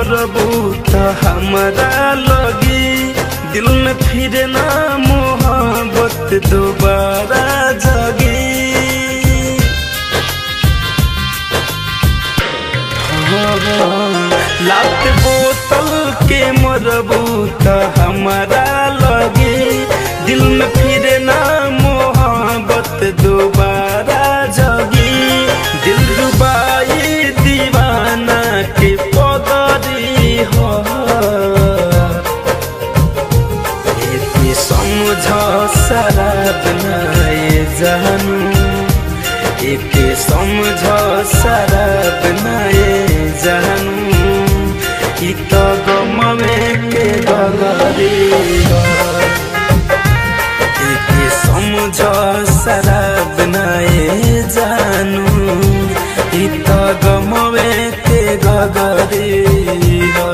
मरबू तो हमारा लगी दिल में फिर ना मोहब्बत दोबारा जगी। लात बोतल के मरबू तो हमारा लगी दिल में फिर ना मोहब्बत दोबारा जगी। दिल रुबाई दीवाना के पदरी हो ये समझ शराब नाए जानू एक समझ शराब नाए जानू ई तो गम में के गगरी हो। एक समझ शराब नाए जानू ई तो गम में के गगरी हो।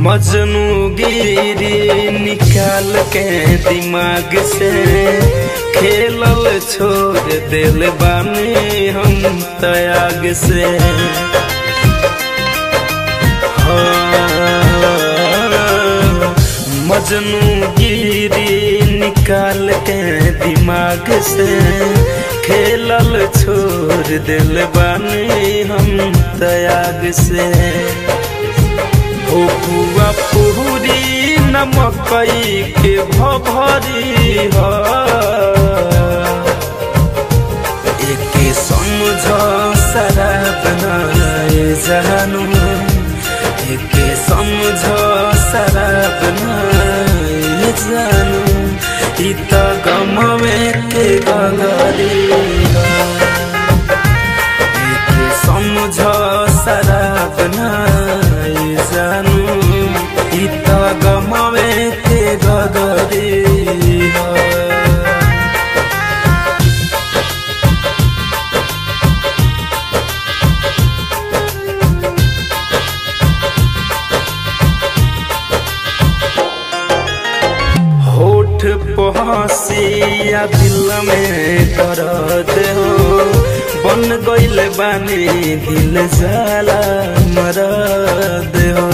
मजनू गिरी निकाल के दिमाग से खेलल छोड़ दिल बानी हम त्याग से। मजनू गिरी निकाल के दिमाग से खेलल छोड़ दिल बानी हम त्याग से। हुआ पूरी नमकई के भभरी हो एक समझ शराब नाए जानू एक समझ शराब नाए जानू ई तो गम में के गगरी हो। एक समझ शराब नाए जानू ई तो गम में के गगरी हो। होठ पहुँचिया दिल में दर्द हो बन गइल बानी दिल जाला मरद हो।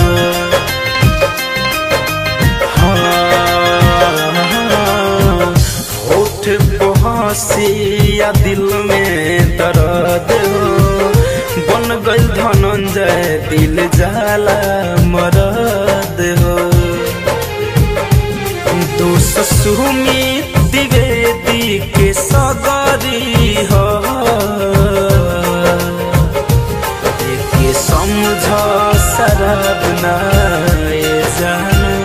होठ पहुँचिया दिल में दर्द हो बन गइल धनंजय दिल जाला मरद हो। दोस्त सुमित द्विवेदी के सगरी हो एक समझ शराब नाए जानू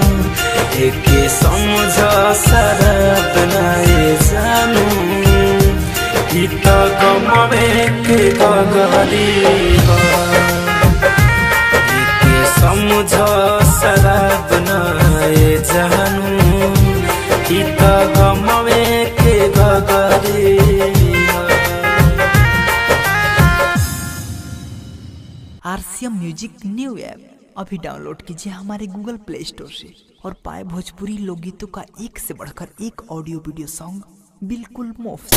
एक समझ शराब नाए जानू ई तो गम में के गगरी हो। एक समझ शराब नाए जानू ई तो गम में के गगरी हो। RCM म्यूजिक न्यू ऐप अभी डाउनलोड कीजिए हमारे गूगल प्ले स्टोर से और पाए भोजपुरी लोकगीतों का एक से बढ़कर एक ऑडियो वीडियो सॉन्ग बिल्कुल मुफ्त।